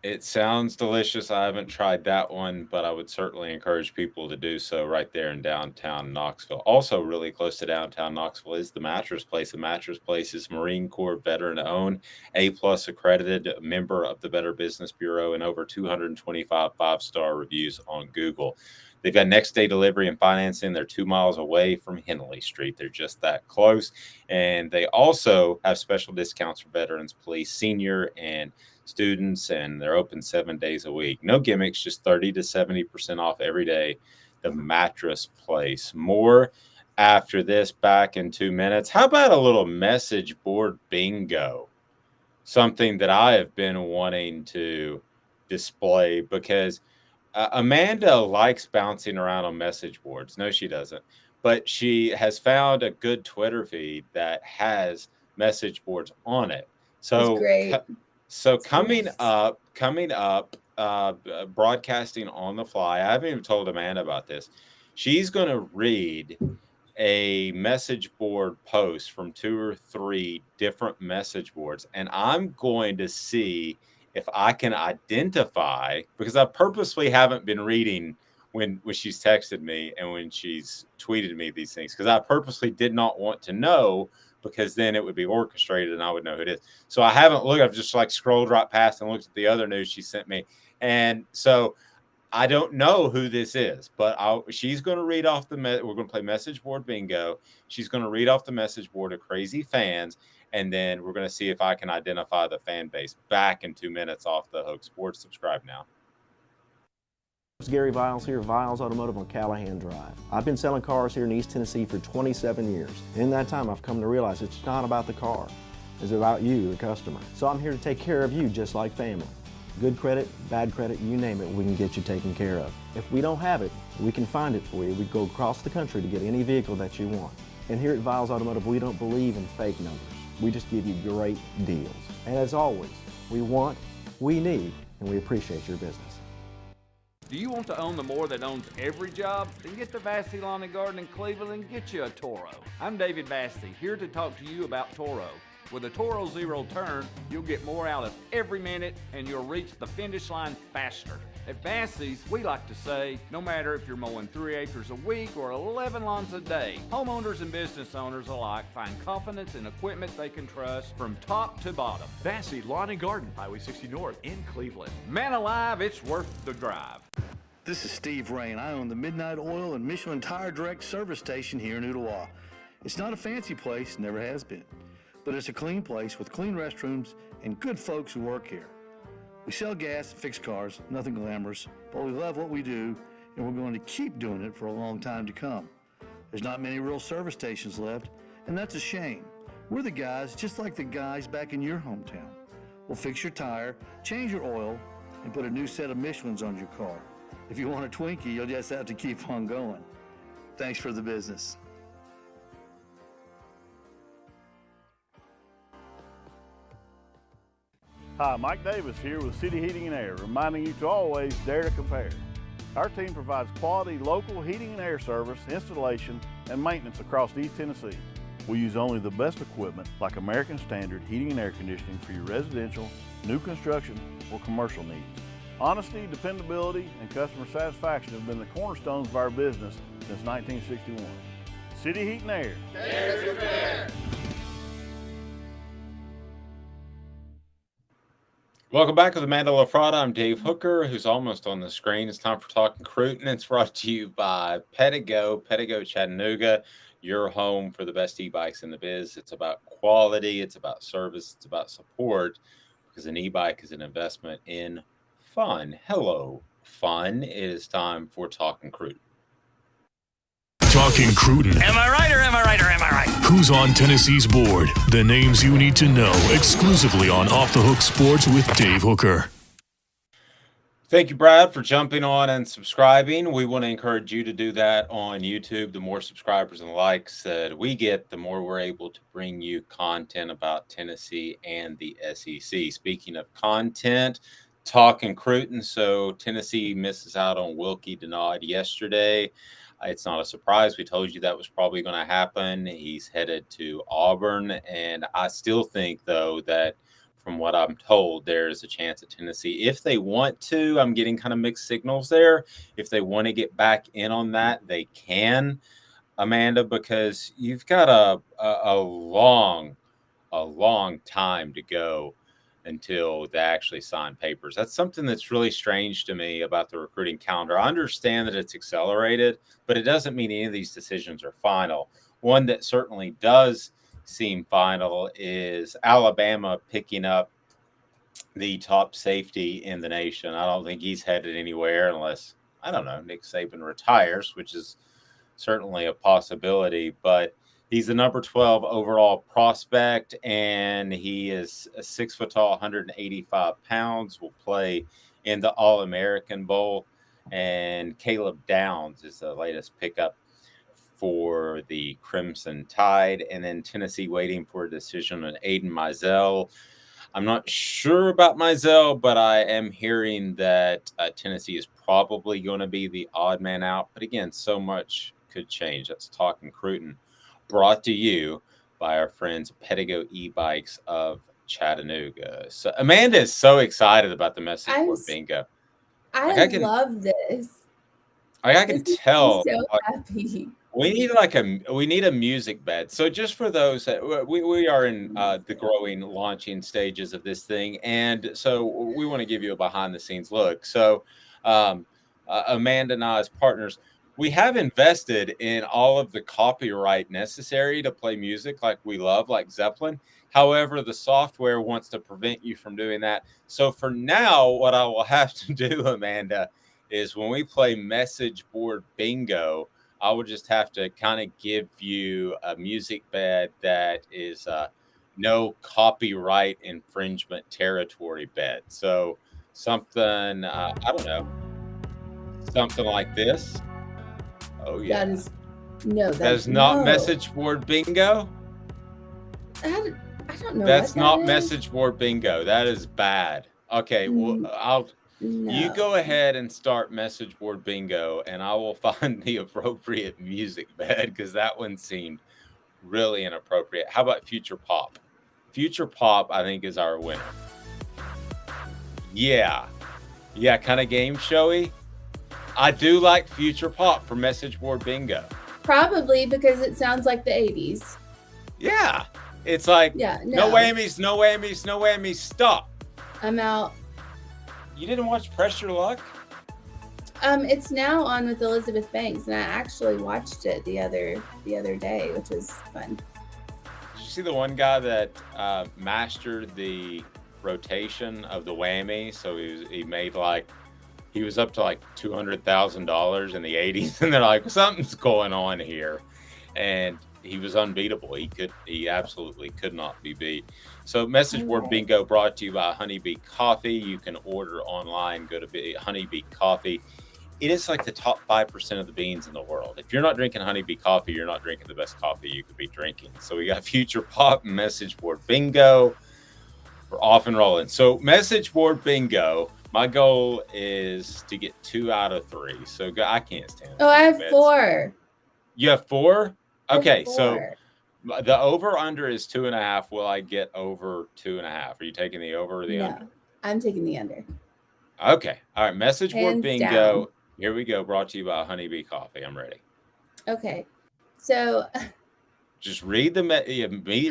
It sounds delicious. I haven't tried that one, but I would certainly encourage people to do so right there in downtown Knoxville. Also, really close to downtown Knoxville is the Mattress Place. The Mattress Place is Marine Corps veteran owned, A+ accredited, member of the Better Business Bureau, and over 225 5-star reviews on Google. They've got next day delivery and financing. They're 2 miles away from Henley Street. They're just that close. And they also have special discounts for veterans, police, senior, and students, and they're open 7 days a week. No gimmicks, just 30 to 70% off every day. The Mattress Place. More after this, back in 2 minutes. How about a little message board bingo? Something that I have been wanting to display because Amanda likes bouncing around on message boards. No, she doesn't. But she has found a good Twitter feed that has message boards on it. So It's great. So It's coming great. up, broadcasting on the fly. I haven't even told Amanda about this. She's going to read a message board post from 2 or 3 different message boards, and I'm going to see if I can identify, because I purposely haven't been reading when she's texted me and when she's tweeted me these things, because I purposely did not want to know, because then it would be orchestrated and I would know who it is. So I haven't looked. I've just like scrolled right past and looked at the other news she sent me. And so I don't know who this is, but she's going to read off we're going to play message board bingo. She's going to read off the message board of crazy fans. And then we're going to see if I can identify the fan base. Back in 2 minutes off the Hook Sports. Subscribe now. It's Gary Viles here, Viles Automotive on Callahan Drive. I've been selling cars here in East Tennessee for 27 years. In that time, I've come to realize it's not about the car. It's about you, the customer. So I'm here to take care of you just like family. Good credit, bad credit, you name it, we can get you taken care of. If we don't have it, we can find it for you. We go across the country to get any vehicle that you want. And here at Viles Automotive, we don't believe in fake numbers. We just give you great deals. And as always, we want, we need, and we appreciate your business. Do you want to own the more that owns every job? Then get to Vassey Lawn and Garden in Cleveland and get you a Toro. I'm David Vassey, here to talk to you about Toro. With a Toro Zero Turn, you'll get more out of every minute and you'll reach the finish line faster. At Vassey's, we like to say, no matter if you're mowing 3 acres a week or 11 lawns a day, homeowners and business owners alike find confidence in equipment they can trust from top to bottom. Vassey Lawn and Garden, Highway 60 North in Cleveland. Man alive, it's worth the drive. This is Steve Rain. I own the Midnight Oil and Michelin Tire Direct service station here in Ooltewah. It's not a fancy place, never has been, but it's a clean place with clean restrooms and good folks who work here. We sell gas and fix cars, nothing glamorous, but we love what we do, and we're going to keep doing it for a long time to come. There's not many real service stations left, and that's a shame. We're the guys just like the guys back in your hometown. We'll fix your tire, change your oil, and put a new set of Michelins on your car. If you want a Twinkie, you'll just have to keep on going. Thanks for the business. Hi, Mike Davis here with City Heating and Air, reminding you to always dare to compare. Our team provides quality local heating and air service, installation, and maintenance across East Tennessee. We use only the best equipment like American Standard heating and air conditioning for your residential, new construction, or commercial needs. Honesty, dependability, and customer satisfaction have been the cornerstones of our business since 1961. City Heat and Air. Dare to compare. Welcome back with Amanda LaFratta. I'm Dave Hooker, who's almost on the screen. It's time for Talking Cruton. It's brought to you by Pedigo Chattanooga, your home for the best e-bikes in the biz. It's about quality, it's about service, it's about support, because an e-bike is an investment in fun. Hello, fun. It is time for Talking Cruton. Talking Cruton. Am I right or am I right or am I right? Who's on Tennessee's board? The names you need to know exclusively on Off the Hook Sports with Dave Hooker. Thank you, Brad, for jumping on and subscribing. We want to encourage you to do that on YouTube. The more subscribers and likes that we get, the more we're able to bring you content about Tennessee and the SEC. Speaking of content, Talking Cruton. So Tennessee misses out on Wilkie Denaud yesterday. It's not a surprise. We told you that was probably going to happen. He's headed to Auburn. And I still think, though, that from what I'm told, there's a chance at Tennessee. If they want to, I'm getting kind of mixed signals there. If they want to get back in on that, they can, Amanda, because you've got a long time to go until they actually sign papers. That's something that's really strange to me about the recruiting calendar. I understand that it's accelerated, but it doesn't mean any of these decisions are final. One that certainly does seem final is Alabama picking up the top safety in the nation. I don't think he's headed anywhere unless, I don't know, Nick Saban retires, which is certainly a possibility, but he's the number 12 overall prospect, and he is 6 foot tall, 185 pounds, will play in the All-American Bowl. And Caleb Downs is the latest pickup for the Crimson Tide. And then Tennessee waiting for a decision on Aiden Mizell. I'm not sure about Mizell, but I am hearing that Tennessee is probably going to be the odd man out. But again, so much could change. That's Talking Cruton, brought to you by our friends Pedigo e-bikes of Chattanooga. So Amanda is so excited about the message board bingo. I love this. I can tell. So happy. We need a music bed. So just for those that we are in the growing launching stages of this thing, and so we want to give you a behind the scenes look. So Amanda and I, as partners, we have invested in all of the copyright necessary to play music like we love, like Zeppelin. However, the software wants to prevent you from doing that. So for now, what I will have to do, Amanda, is when we play message board bingo, I will just have to kind of give you a music bed that is no copyright infringement territory bed. So something, I don't know, something like this. Oh, yeah. That is not message board bingo. I don't know. That's not message board bingo. That is bad. Okay, well, you go ahead and start message board bingo, and I will find the appropriate music bed because that one seemed really inappropriate. How about Future Pop? Future Pop, I think, is our winner. Yeah, kind of game showy. I do like Future Pop for message board bingo. Probably because it sounds like the 80s. Yeah. It's like, no whammies, no whammies, no whammies, stop. I'm out. You didn't watch Press Your Luck? It's now on with Elizabeth Banks, and I actually watched it the other day, which was fun. Did you see the one guy that mastered the rotation of the whammy? So he was up to like $200,000 in the 80s, and they're like, something's going on here. And he was unbeatable. He absolutely could not be beat. So message board bingo brought to you by Honeybee Coffee. You can order online, go to Honeybee Coffee. It is like the top 5% of the beans in the world. If you're not drinking Honeybee Coffee, you're not drinking the best coffee you could be drinking. So we got Future Pop and message board bingo. We're off and rolling. So message board bingo, my goal is to get 2 out of 3. So I can't stand it. Oh, I have 4. You have 4? Okay, so the over-under is 2.5. Will I get over 2.5? Are you taking the over or the under? I'm taking the under. Okay. All right. Message board bingo. Down. Here we go. Brought to you by Honeybee Coffee. I'm ready. Okay. So just read the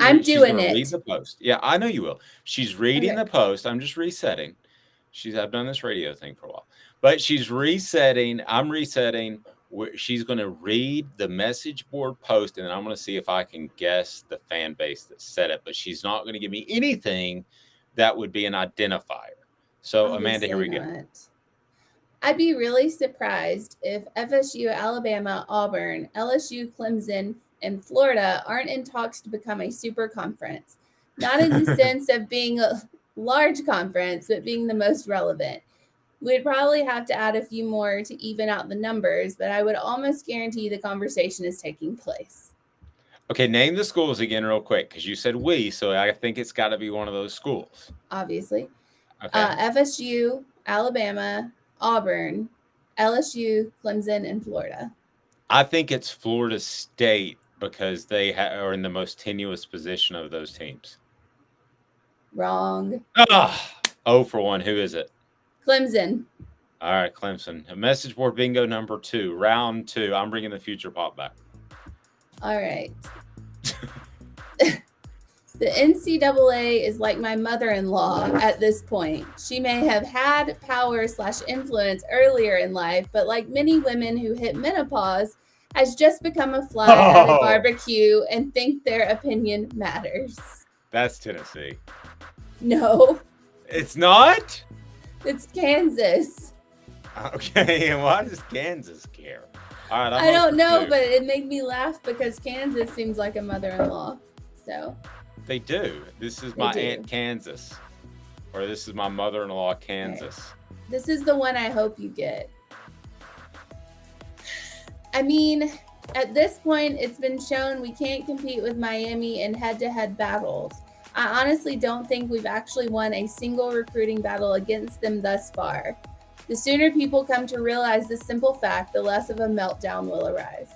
I'm doing it. Read the post. Yeah, I know you will. She's reading the post. I'm just resetting. I've done this radio thing for a while. But she's resetting. I'm resetting. She's going to read the message board post, and then I'm going to see if I can guess the fan base that said it. But she's not going to give me anything that would be an identifier. So, Amanda, here we go. I'd be really surprised if FSU, Alabama, Auburn, LSU, Clemson, and Florida aren't in talks to become a super conference. Not in the sense of being a large conference, but being the most relevant. We'd probably have to add a few more to even out the numbers, but I would almost guarantee the conversation is taking place. Okay, name the schools again real quick, because you said we, so I think it's got to be one of those schools. Obviously. Okay. FSU, Alabama, Auburn, LSU, Clemson, and Florida. I think it's Florida State because they are in the most tenuous position of those teams. Wrong. 0 for 1. Who is it? Clemson. All right, Clemson. A message board bingo number 2, round 2. I'm bringing the Future Pop back. All right. The NCAA is like my mother-in-law at this point. She may have had power/influence earlier in life, but like many women who hit menopause, has just become a fly at a barbecue and think their opinion matters. That's Tennessee. No. It's not? It's Kansas. Okay, and why does Kansas care? All right, I don't know, but it made me laugh because Kansas seems like a mother-in-law. So they do. This is my Aunt Kansas, or this is my mother-in-law Kansas. Okay. This is the one I hope you get. I mean, at this point, it's been shown we can't compete with Miami in head-to-head battles. I honestly don't think we've actually won a single recruiting battle against them thus far. The sooner people come to realize this simple fact, the less of a meltdown will arise.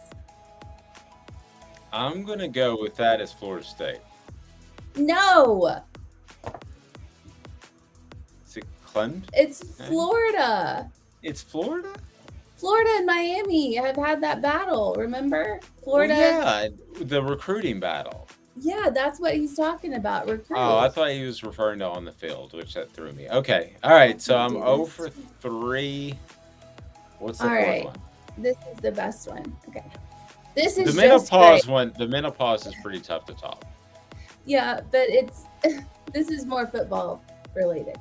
I'm going to go with that as Florida State. No! Oakland. It's Florida. It's Florida? Florida and Miami have had that battle, remember? Florida. Well, yeah, the recruiting battle. Yeah, that's what he's talking about. Recruit. Oh, I thought he was referring to on the field, which that threw me. Okay. All right. So I'm 0 for 3. What's the fourth one? This is the best one. Okay. This is the menopause one. The menopause is pretty tough to top. Yeah, but this is more football related.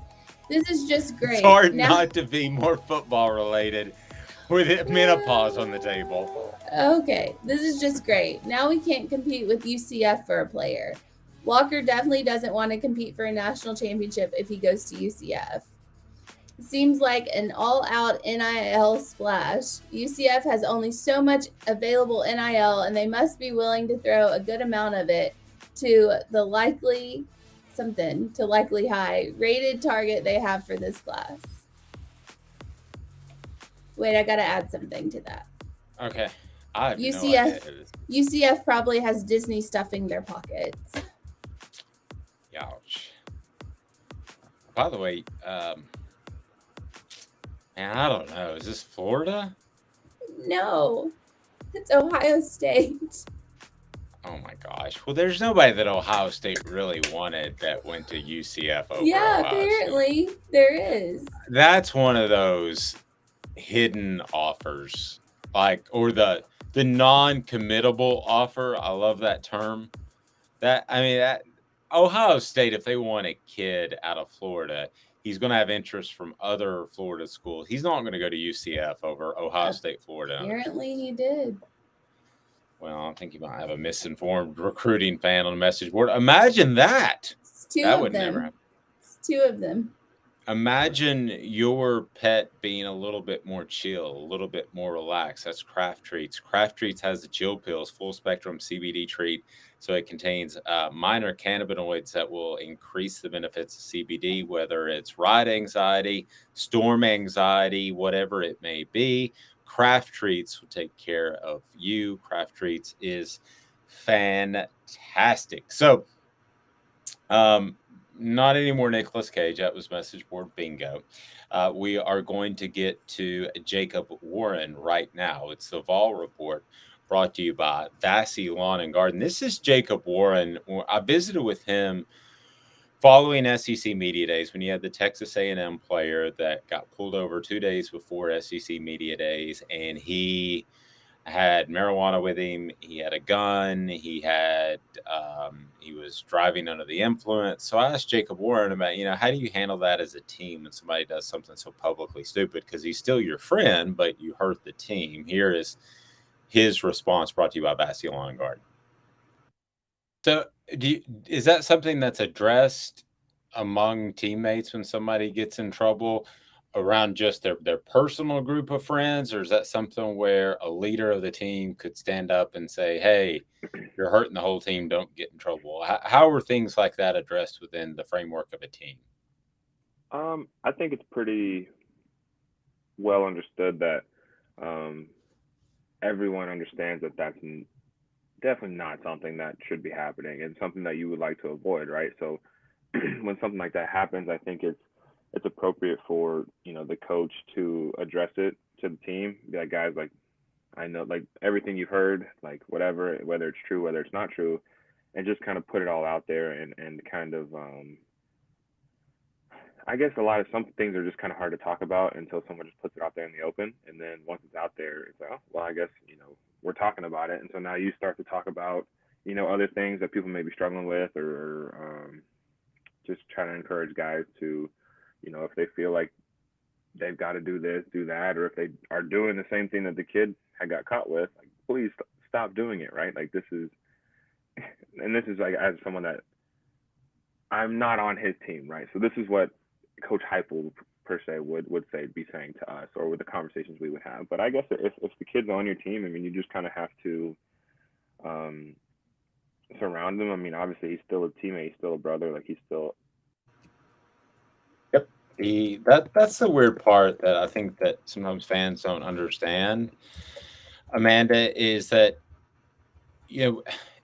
This is just great. It's hard not to be more football related with menopause on the table. Okay, this is just great. Now we can't compete with UCF for a player. Walker definitely doesn't want to compete for a national championship if he goes to UCF. It seems like an all-out NIL splash. UCF has only so much available NIL, and they must be willing to throw a good amount of it to the likely high rated target they have for this class. Wait, I gotta add something to that. Okay. I have UCF probably has Disney stuffing their pockets. Ouch. By the way, man, I don't know. Is this Florida? No, it's Ohio State. Oh my gosh. Well, there's nobody that Ohio State really wanted that went to UCF over Yeah, Ohio apparently State. there is. That's one of those hidden offers, or the non-committable offer. I love that term. That Ohio State, if they want a kid out of Florida, he's going to have interest from other Florida schools. He's not going to go to UCF over Ohio State, Florida. Apparently he did. Well, I think you might have a misinformed recruiting fan on the message board. Imagine that. It's two that of would them. never happen. It's two of them. Imagine your pet being a little bit more chill, a little bit more relaxed. That's Craft Treats. Craft Treats has the Chill Pills, full spectrum CBD treat. So it contains minor cannabinoids that will increase the benefits of CBD, whether it's ride anxiety, storm anxiety, whatever it may be. Craft Treats will take care of you. Craft Treats is fantastic. So, not any more Nicolas Cage. That was message board bingo. We are going to get to Jacob Warren right now. It's the Vol Report brought to you by Vassy Lawn and Garden. This is Jacob Warren. I visited with him following SEC Media Days when you had the Texas A&M player that got pulled over 2 days before SEC Media Days, and he had marijuana with him. He had a gun. He was driving under the influence. So I asked Jacob Warren about, how do you handle that as a team when somebody does something so publicly stupid? Because he's still your friend, but you hurt the team. Here is his response, brought to you by Vassy Lawn and Garden. So is that something that's addressed among teammates when somebody gets in trouble around just their personal group of friends, or is that something where a leader of the team could stand up and say, hey, you're hurting the whole team, don't get in trouble? How are things like that addressed within the framework of a team? I think it's pretty well understood that everyone understands that that's definitely not something that should be happening and something that you would like to avoid, right? So when something like that happens, I think it's appropriate for, the coach to address it to the team. Be like, guys, I know, everything you've heard, whatever, whether it's true, whether it's not true, and just kind of put it all out there and kind of, I guess some things are just kind of hard to talk about until someone just puts it out there in the open. And then once it's out there, it's like, oh, well, I guess, we're talking about it. And so now you start to talk about, other things that people may be struggling with, or just trying to encourage guys to, if they feel like they've got to do this, do that, or if they are doing the same thing that the kid had got caught with, please stop doing it, right? This is as someone that I'm not on his team, right? So this is what Coach Heupel per se would be saying to us, or with the conversations we would have. But I guess if the kid's on your team, you just kind of have to surround him. Obviously he's still a teammate, he's still a brother, he's still. Yep. That's the weird part that I think that sometimes fans don't understand, Amanda, is that,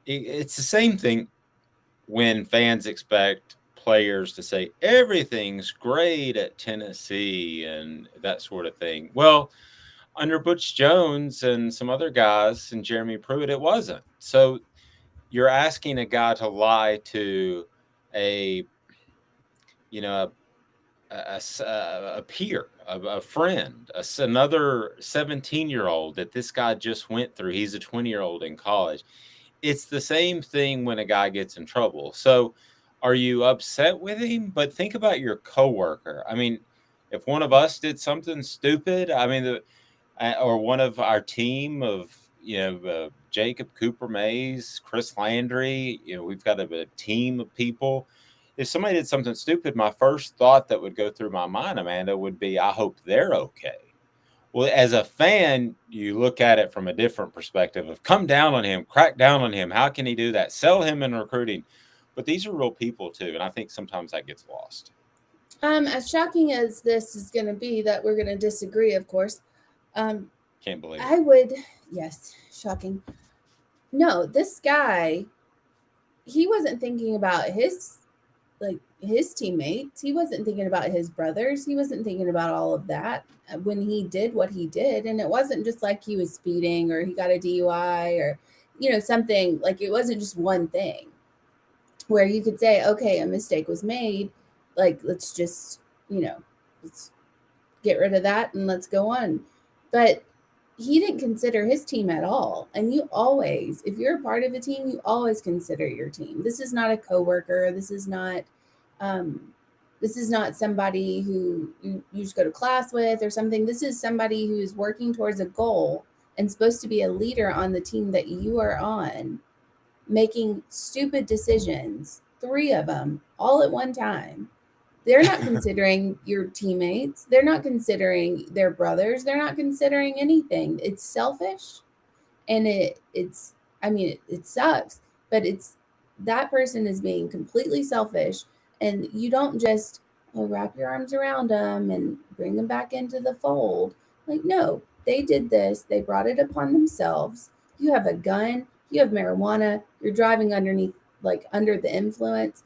it's the same thing when fans expect players to say everything's great at Tennessee and that sort of thing. Well, under Butch Jones and some other guys and Jeremy Pruitt, it wasn't. So you're asking a guy to lie to a, you know, a peer, a friend, another 17-year-old that this guy just went through. He's a 20-year-old in college. It's the same thing when a guy gets in trouble. So are you upset with him? But think about your coworker. I mean, if one of us did something stupid, I mean, or one of our team of, Jacob Cooper Mays, Chris Landry, we've got a team of people. If somebody did something stupid, my first thought that would go through my mind, Amanda, would be, I hope they're okay. Well, as a fan, you look at it from a different perspective of come down on him, crack down on him. How can he do that? Sell him in recruiting. But these are real people too, and I think sometimes that gets lost. As shocking as this is going to be, that we're going to disagree, of course. Can't believe it. Yes, shocking. No, this guy, he wasn't thinking about his teammates. He wasn't thinking about his brothers. He wasn't thinking about all of that when he did what he did. And it wasn't just like he was speeding or he got a DUI or, something like, it wasn't just one thing where you could say, okay, a mistake was made. Like, let's just, let's get rid of that and let's go on. But he didn't consider his team at all. And you always, if you're a part of a team, you always consider your team. This is not a coworker. This is not somebody who you just go to class with or something. This is somebody who is working towards a goal and supposed to be a leader on the team that you are on, making stupid decisions, 3 of them all at one time. They're not considering your teammates. They're not considering their brothers. They're not considering anything. It's selfish. And it sucks, but that person is being completely selfish. And you don't just wrap your arms around them and bring them back into the fold. Like, no, they did this. They brought it upon themselves. You have a gun. You have marijuana. You're driving under the influence.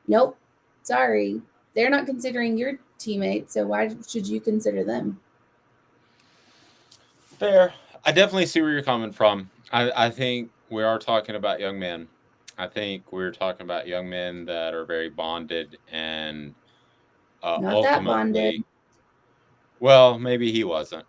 Nope. Sorry. They're not considering your teammates, so why should you consider them? Fair. I definitely see where you're coming from. I think we are talking about young men. I think we're talking about young men that are very bonded and Not ultimately. that bonded. Well, maybe he wasn't.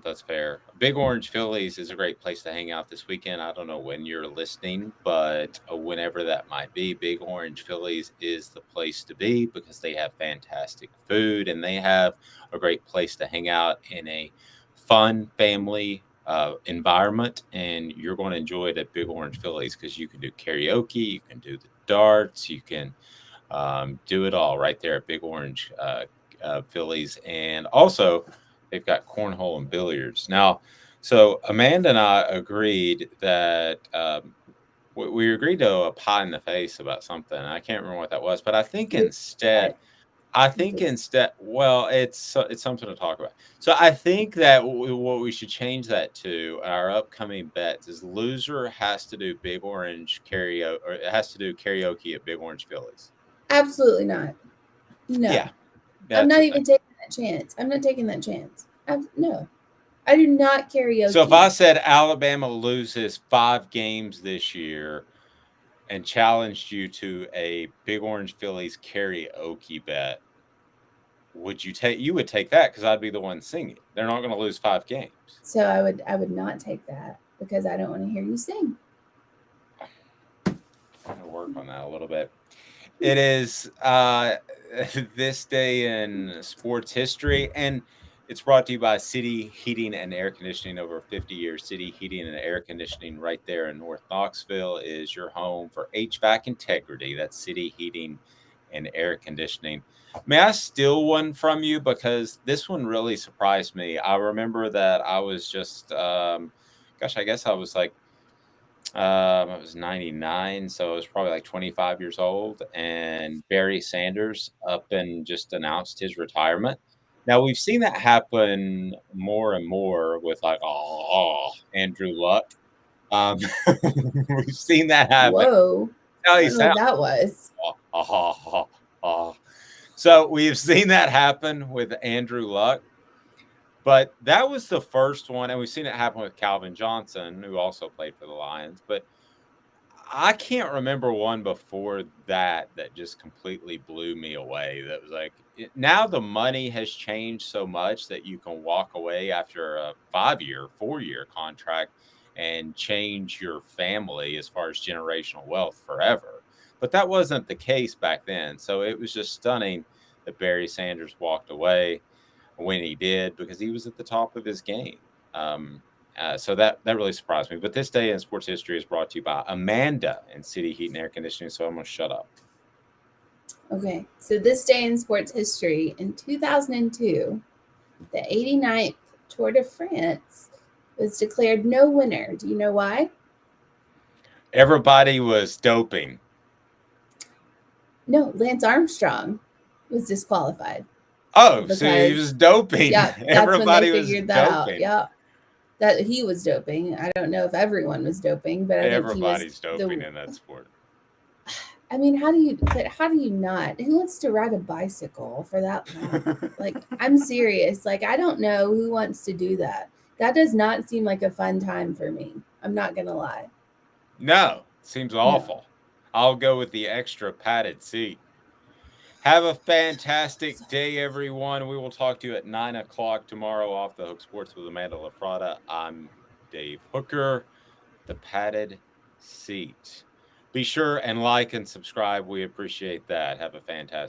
That's fair. Big Orange Phillies is a great place to hang out this weekend. I don't know when you're listening, but whenever that might be, Big Orange Phillies is the place to be because they have fantastic food and they have a great place to hang out in a fun family environment. And you're going to enjoy it at Big Orange Phillies because you can do karaoke, you can do the darts, you can do it all right there at Big Orange Phillies. And also, they've got cornhole and billiards. Now, so Amanda and I agreed that we agreed to a pie in the face about something. I can't remember what that was, but I think instead, well, it's something to talk about. So I think that what we should change that to our upcoming bets is loser has to do Big Orange karaoke, or it has to do karaoke at Big Orange Phillies. Absolutely not. No. Yeah. I'm not even taking that chance. I'm not taking that chance. No. I do not karaoke. So if I said Alabama loses 5 games this year and challenged you to a Big Orange Phillies karaoke bet, you would take that because I'd be the one singing. They're not going to lose 5 games. So I would not take that because I don't want to hear you sing. I'm going to work on that a little bit. It is this day in sports history, and it's brought to you by City Heating and Air Conditioning. Over 50 years, City Heating and Air Conditioning right there in North Knoxville is your home for HVAC integrity. That's City Heating and Air Conditioning. May I steal one from you? Because this one really surprised me. I remember that I was just, I guess I was like, I was 99, so I was probably like 25 years old, and Barry Sanders up and just announced his retirement. Now, we've seen that happen more and more with like, Andrew Luck. We've seen that happen. Whoa. How he I don't know sounds. what that was. So we've seen that happen with Andrew Luck, but that was the first one, and we've seen it happen with Calvin Johnson, who also played for the Lions. But I can't remember one before that just completely blew me away. That was like, now the money has changed so much that you can walk away after a 5-year, 4-year contract and change your family as far as generational wealth forever. But that wasn't the case back then. So it was just stunning that Barry Sanders walked away when he did, because he was at the top of his game. So that really surprised me. But this day in sports history is brought to you by Amanda and City Heat and Air Conditioning. So I'm going to shut up. Okay. So this day in sports history, in 2002, the 89th Tour de France was declared no winner. Do you know why? Everybody was doping. No, Lance Armstrong was disqualified. Oh, so he was doping. Yeah, that's Everybody when they was figured that out. doping. Yeah. That he was doping. I don't know if everyone was doping, but I think Everybody's doping in that sport. I mean, how do you not? Who wants to ride a bicycle for that long? Like, I'm serious. Like, I don't know who wants to do that. That does not seem like a fun time for me. I'm not going to lie. No, seems awful. No. I'll go with the extra padded seat. Have a fantastic day, everyone. We will talk to you at 9 o'clock tomorrow off the Hook Sports with Amanda LaFratta. I'm Dave Hooker, the padded seat. Be sure and like and subscribe. We appreciate that. Have a fantastic